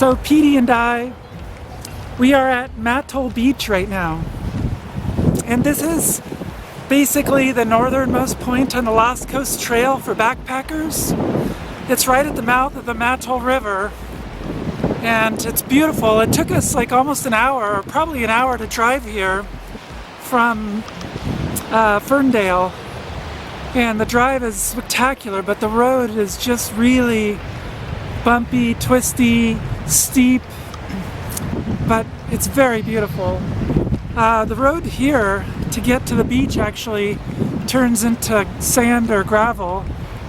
So Petey and I, we are at Mattole Beach right now. And this is basically the northernmost point on the Lost Coast Trail for backpackers. It's right at the mouth of the Mattole River. And it's beautiful. It took us like almost an hour, or probably an hour to drive here from Ferndale. And the drive is spectacular, but the road is just really bumpy, twisty, steep, but it's very beautiful. The road here to get to the beach actually turns into sand or gravel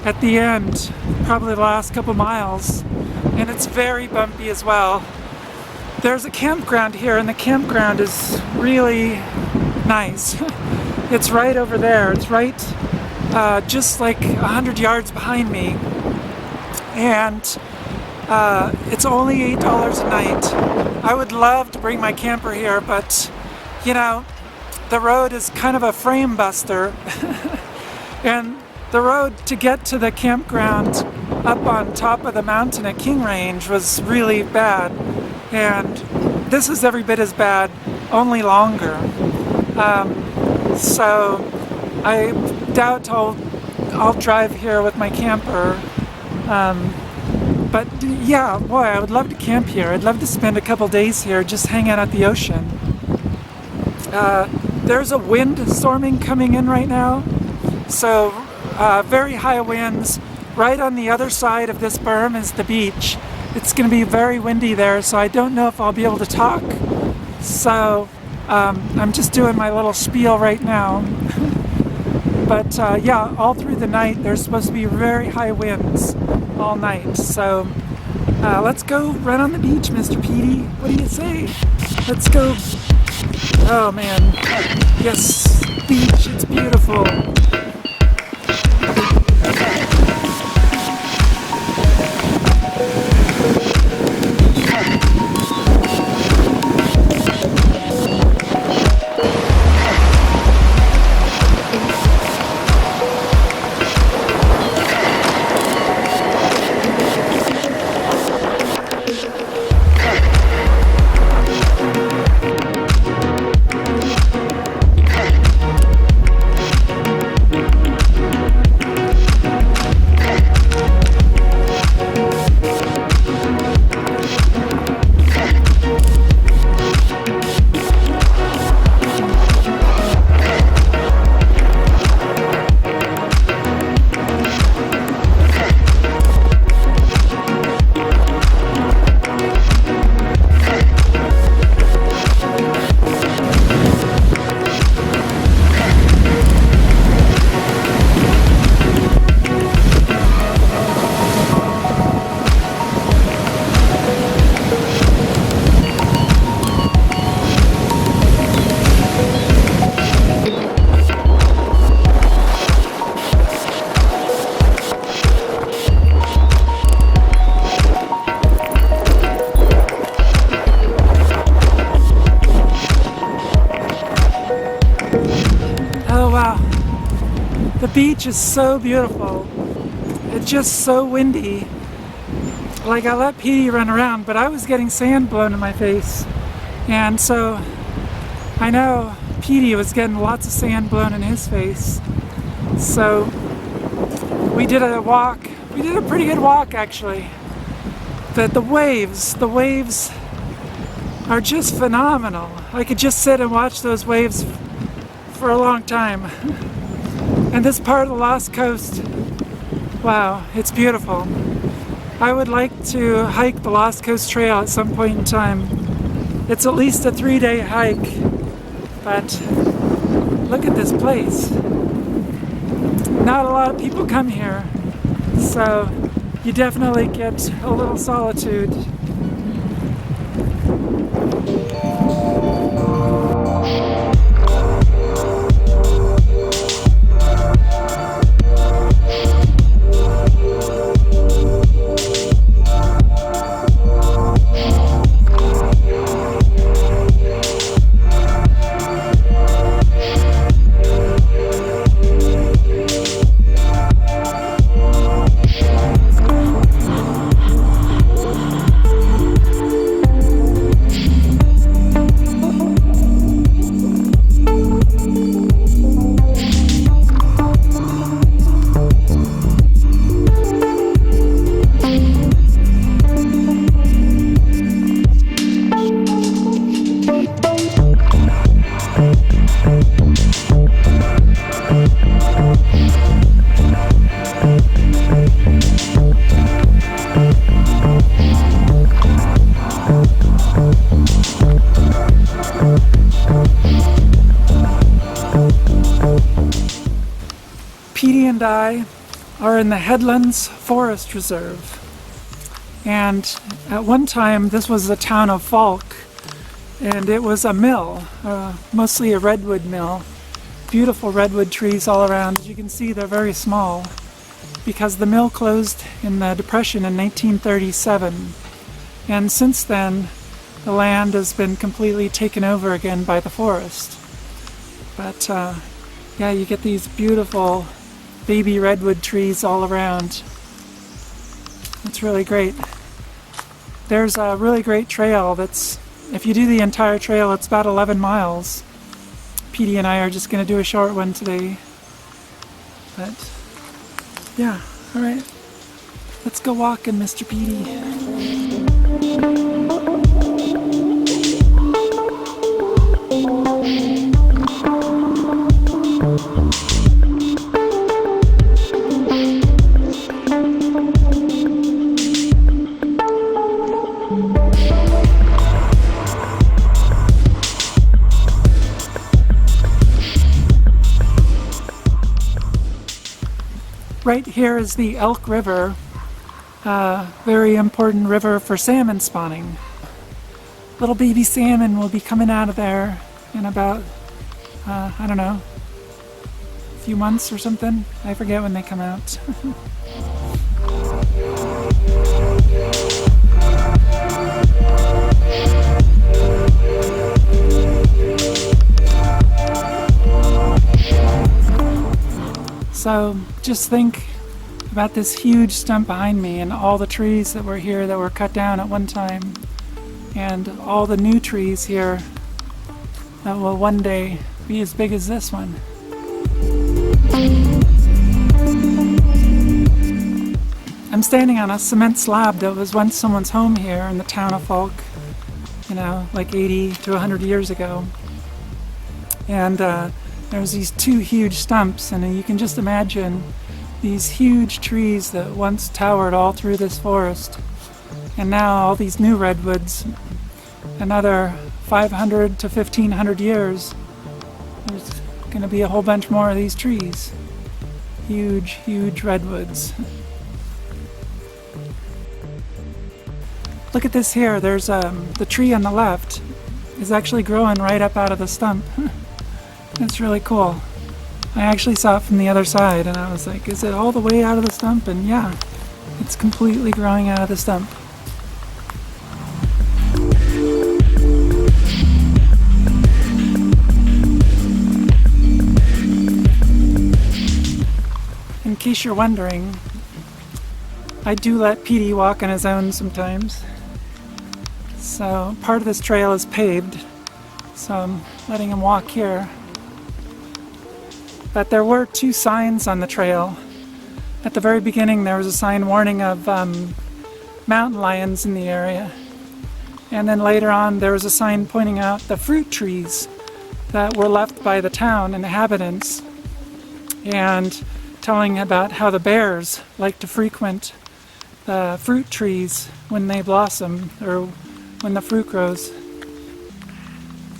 at the end, probably the last couple miles, and it's very bumpy as well. There's a campground here, and the campground is really nice. It's right over there. It's right just like 100 yards behind me, and it's only $8 a night. I would love to bring my camper here, but you know, the road is kind of a frame buster. And the road to get to the campground up on top of the mountain at King Range was really bad. And this is every bit as bad, only longer. So I doubt I'll drive here with my camper. But yeah, boy, I would love to camp here. I'd love to spend a couple days here just hanging out at the ocean. There's a wind storming coming in right now. So very high winds. Right on the other side of this berm is the beach. It's going to be very windy there, so I don't know if I'll be able to talk. So I'm just doing my little spiel right now. But yeah, all through the night there's supposed to be very high winds all night. So let's go run on the beach, Mr. Petey. What do you say? Let's go. Oh man, yes, beach, it's beautiful. The beach is so beautiful. It's just so windy. Like, I let Petey run around, but I was getting sand blown in my face. And so I know Petey was getting lots of sand blown in his face. So we did a walk. We did a pretty good walk, actually. But the waves are just phenomenal. I could just sit and watch those waves for a long time. And this part of the Lost Coast, wow, it's beautiful. I would like to hike the Lost Coast Trail at some point in time. It's at least a 3-day hike, but look at this place. Not a lot of people come here, so you definitely get a little solitude. and I are in the Headwaters Forest Reserve. And at one time, this was the town of Falk, and it was a mill, mostly a redwood mill. Beautiful redwood trees all around. As you can see, they're very small because the mill closed in the Depression in 1937. And since then, the land has been completely taken over again by the forest. But yeah, you get these beautiful baby redwood trees all around. It's really great. There's a really great trail that's, if you do the entire trail, it's about 11 miles. Petey and I are just going to do a short one today. But yeah, alright. Let's go walking, Mr. Petey. Right here is the Elk River, very important river for salmon spawning. Little baby salmon will be coming out of there in about, I don't know, a few months or something. I forget when they come out. So just think about this huge stump behind me and all the trees that were here that were cut down at one time, and all the new trees here that will one day be as big as this one. I'm standing on a cement slab that was once someone's home here in the town of Falk, you know, like 80 to 100 years ago. And there's these two huge stumps, and you can just imagine these huge trees that once towered all through this forest. And now all these new redwoods, another 500 to 1500 years, there's going to be a whole bunch more of these trees. Huge, huge redwoods. Look at this here. There's the tree on the left is actually growing right up out of the stump. It's really cool. I actually saw it from the other side and I was like, is it all the way out of the stump? And yeah, it's completely growing out of the stump. In case you're wondering, I do let Petey walk on his own sometimes. So part of this trail is paved, so I'm letting him walk here. But there were two signs on the trail. At the very beginning there was a sign warning of mountain lions in the area. And then later on there was a sign pointing out the fruit trees that were left by the town inhabitants, and telling about how the bears like to frequent the fruit trees when they blossom or when the fruit grows.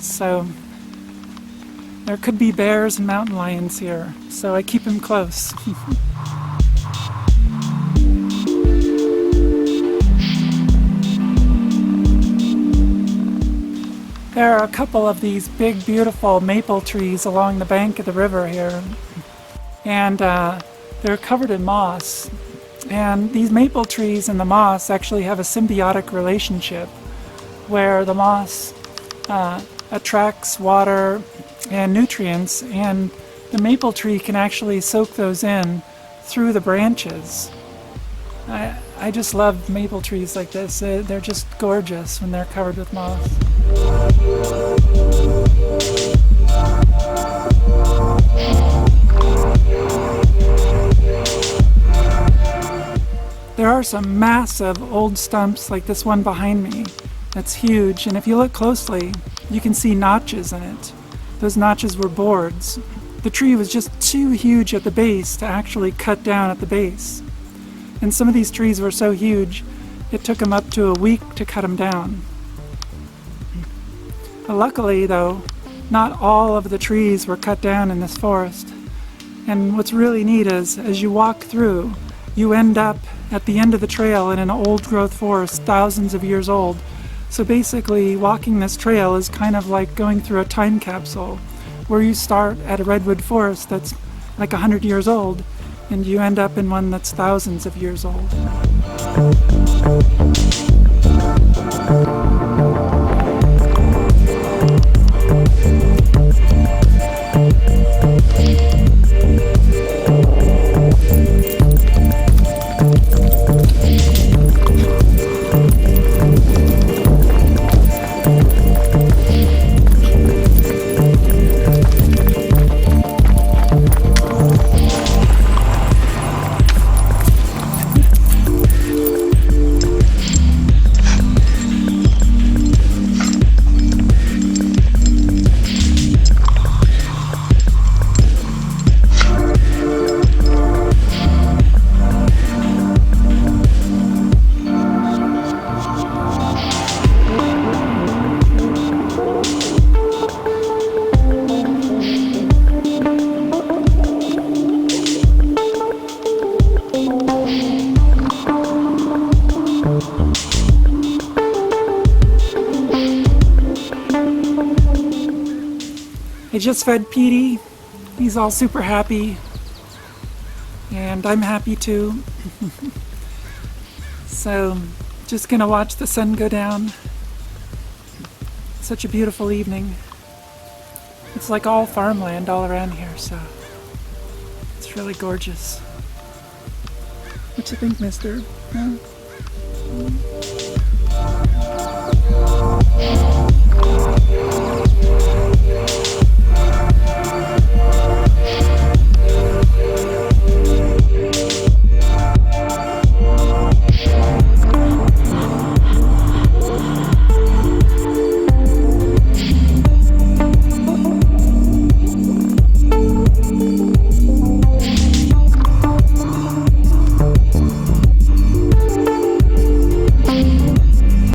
So there could be bears and mountain lions here, so I keep him close. There are a couple of these big, beautiful maple trees along the bank of the river here, and they're covered in moss. And these maple trees and the moss actually have a symbiotic relationship where the moss attracts water and nutrients, and the maple tree can actually soak those in through the branches. I just love maple trees like this. They're just gorgeous when they're covered with moss. There are some massive old stumps like this one behind me. That's huge, and if you look closely, you can see notches in it. Those notches were boards. The tree was just too huge at the base to actually cut down at the base. And some of these trees were so huge, it took them up to a week to cut them down. But luckily, though, not all of the trees were cut down in this forest. And what's really neat is, as you walk through, you end up at the end of the trail in an old-growth forest, thousands of years old. So basically, walking this trail is kind of like going through a time capsule, where you start at a redwood forest that's like 100 years old, and you end up in one that's thousands of years old. I just fed Petey. He's all super happy. And I'm happy too. So, just gonna watch the sun go down. Such a beautiful evening. It's like all farmland all around here, so it's really gorgeous. What you think, mister? Huh?